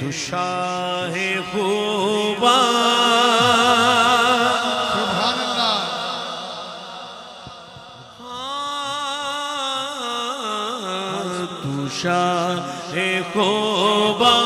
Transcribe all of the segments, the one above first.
تو شاہ خوباں سبحان اللہ تو شاہ خوباں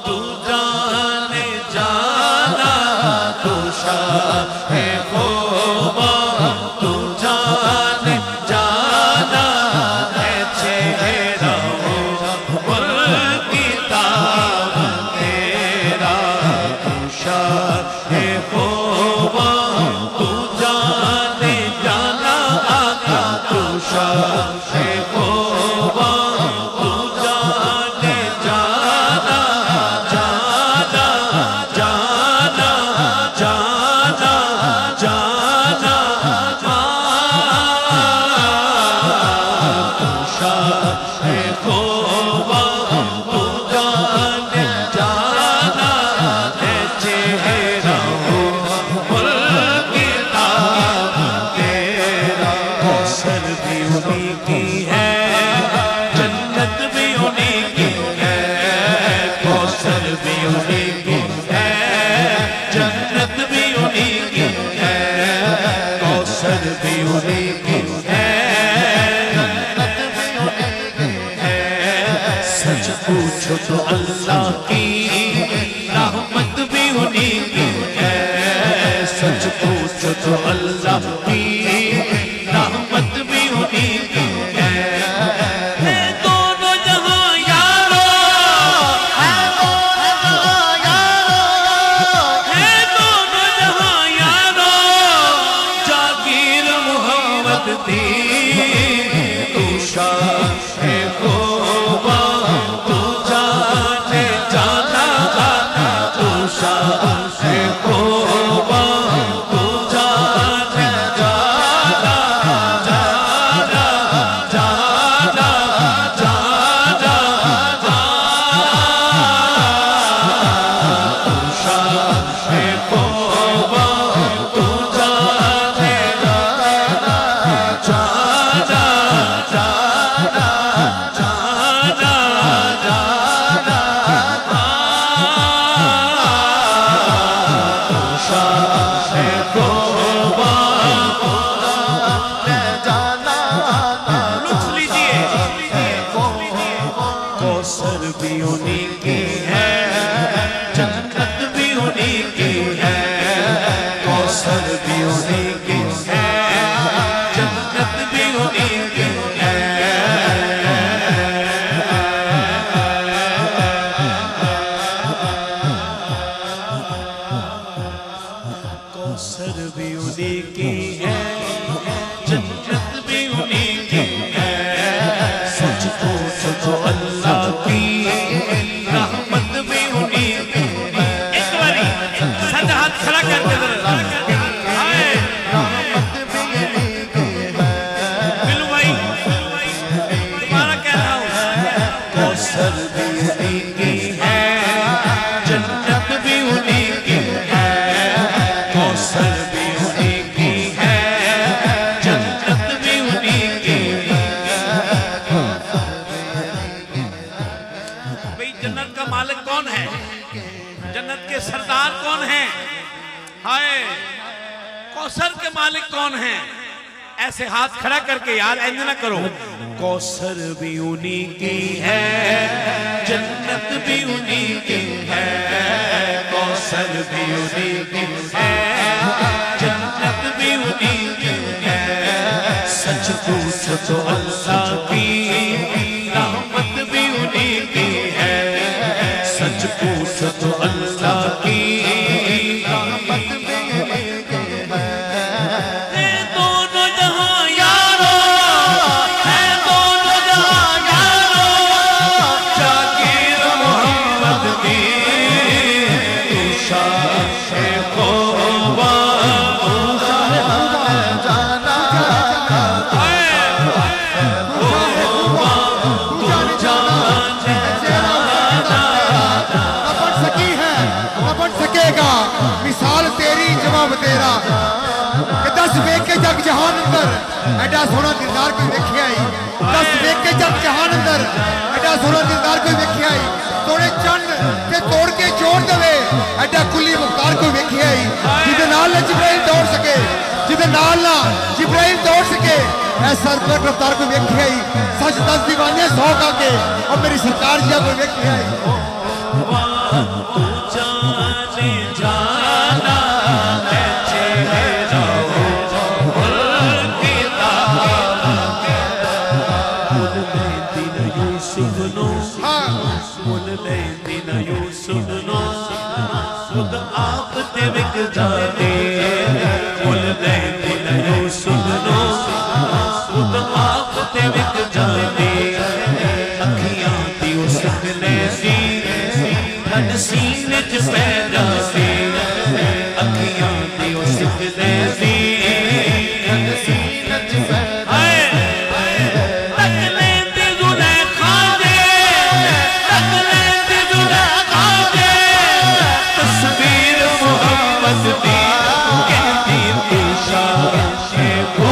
تو جان جانا تو شاہ خوباں تو جان جانا ہے چہرہ پر کتاب تیرا تو شاہ خوباں تو جان جانا آقا تو شاہ خوباں تو جان جانا جانا جانا جانا جانا تو شاہ خوباں تو جان جانا ہے چہرہ پر کتاب تیرا کوثر بھی انہی کی ہے جنت بھی انہی کی ہے کوثر بھی انہی کی ہے جنت بھی انہی کی ہے کوثر بھی انہی کی ہے جنت بھی انہی کی ہے سچ پوچھو تو اللہ کی رحمت بھی انہی کی ہے سچ پوچھو تو اللہ کی رحمت بھی انہی کی ہے دونوں جہاں یارو ہے دونوں جہاں یارو جاگیر محمد دی تو شاہ خوباں تو جان جانا تو شاہ خوباں تو جان جانا جانا جانا جانا تو شاہ خوباں تو جان جانا جانا جانا جانا جانا تو شاہ خوباں لطف لیجئے کوثر بھی انہی کی ہے جنت بھی انہی کی ہے کوثر بھی انہی کی ہے جنت بھی انہی کی ہے کوثر بھی انہی کی ہے جنت بھی انہی کی ہے سچ پوچھو تو اللہ کی رحمت بھی انہی کی ہے ایک باری سر ہاتھ کھڑا کر کے ذرا آئے بلو بھائی تمہارا کہنا ہوں کوثر بھی انہی کی ہے جنت بھی انہی کی ہے کوثر بھی انہی کی ہے جنت بھی انہی کی ہے بھئی جنت کا مالک کون ہے جنت کے سردار کون ہیں ہائے کوثر کے مالک کون ہیں ایسے ہاتھ کھڑا کر کے یار اینج نہ کرو کوثر بھی انہی کی ہے جنت بھی انہی کی ہے کوثر بھی انہی کی ہے جنت بھی انہی کی ہے سچ پوچھو تو اللہ کی رحمت بھی انہی کی ہے سچ پوچھو تو اللہ کی رحمت بھی انہی کی ہے دونوں جہاں یارو ہے دونوں جہاں یارو جاگیر محمد دی تو شاہ خوباں تو جانا مثال تیری جواب تیرا کہ دس ویک کے جگ جہان اندر ایڈا سونا دلدار کوئی ویکھیا ہی دس ویک کے جگ جہان اندر ایڈا سونا دلدار کوئی ویکھیا ہی توڑے چند تے ایسا کٹ رفتار کوئی ویکھیا ہی سچ دس دیوانے سو کا کے اور میری سرکار جا کوئی ویکھیا ہی جانے جانا ہے چہرہ خود آپ تے وک جانے مل دے دل یوں سنو خود آپ تے وک جانے اکھیاں دی اس گلے سی دھن سینے چ پہ جانے اکھیاں دی اس گلے سی دھن سینے چ پہ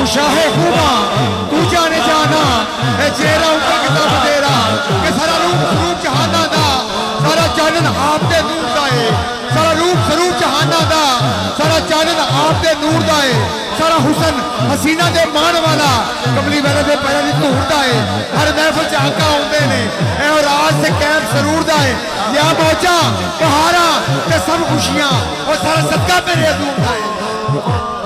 شاہ خوبا تو جانے جانا اے چہرہ اوپر کتاب تیرا کہ سارا روپ جہانا دا سارا چانن آپ دے نور دائے سارا روپ سروپ جہانا دا سارا چانن آپ دے نور دائے سارا حسن حسینہ دے مان والا کملی ویلے دے پہلے دی نور دائے ہر محفل چاہکا ہوندے نے اے اور آج سے کیمپ سرور دائے یا موجہ بہارا تے سب خوشیاں اور سارا صدقہ میرے حضور دائے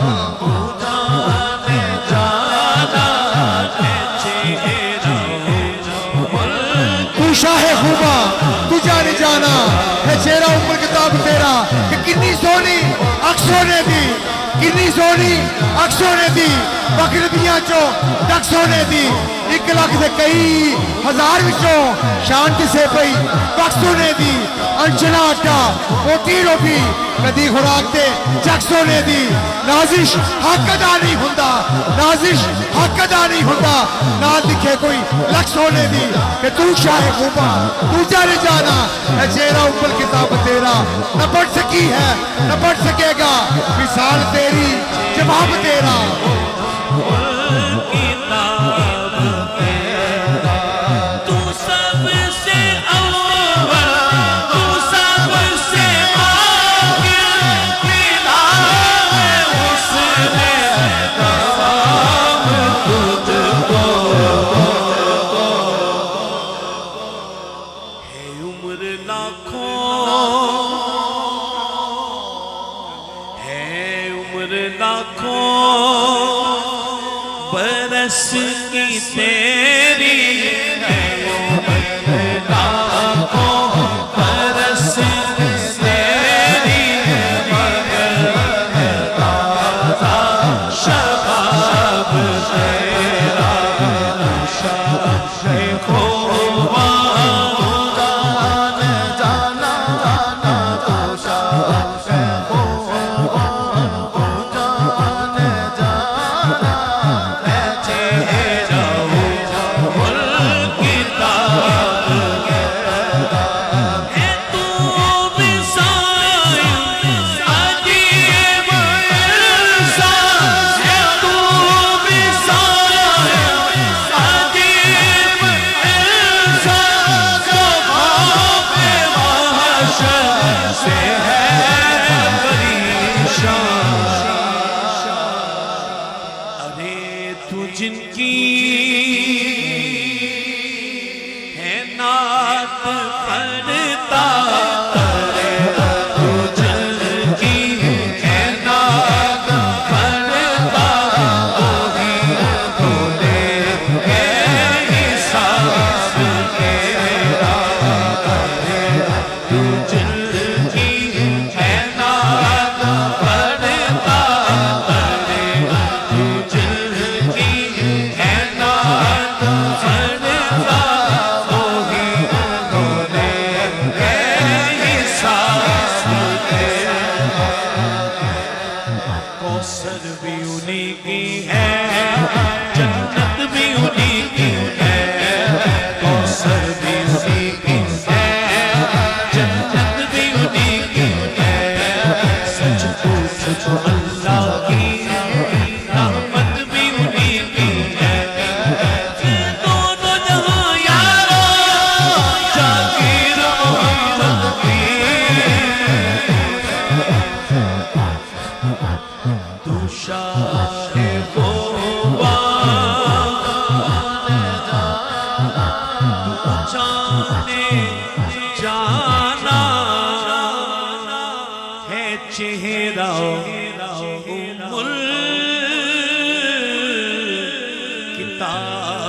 شاہ خوبا تو جانے جانا ہے چہرہ اوپر کتاب تیرا کہ کتنی سونی اکسوں نے دی کتنی سونی اکسوں نے دی بکردیاں چو ڈکسوں نے دی 1 لاکھ سے کئی ہزار وچوں شان کسے پئی بکسوں نے دی انچنا آٹا موٹی روٹی کدی خوراک تے چکسوں نے دی نازش حق ادا نہیں ہوندا نازش حق ادا نہیں ہوندا نہ دکھے کوئی لکسوں نے دی کہ تو شاہ خوبا تو جانے جانا اے چہرہ اوپر کتاب تیرا نہ پڑھ سکی ہے نہ پڑھ سکے گا مثال تیری جواب تیرا برس کی تیری ہے لاکھوں برس تیری مگر شباب تیرا شاہ خوبا جانے جانا جانا تو شاہ خوبا جانے جانا جن کی ہے نعت پڑھتا تو جن کی ہے نعت پڑھتا وہی بولے گے حساب تیرا تو جن کی ہے نعت پڑھتا کوثر بھی انہی کی ہے جنت بھی انہی کی ہے کوثر بھی انہی کی ہے جنت بھی انہی کی ہے سچ پوچھ جو اللہ کی رحمت بھی انہی کی ہے دونوں جہاں یارو جاگیر محمد کی تو شاہ چہرہ ام الکتاب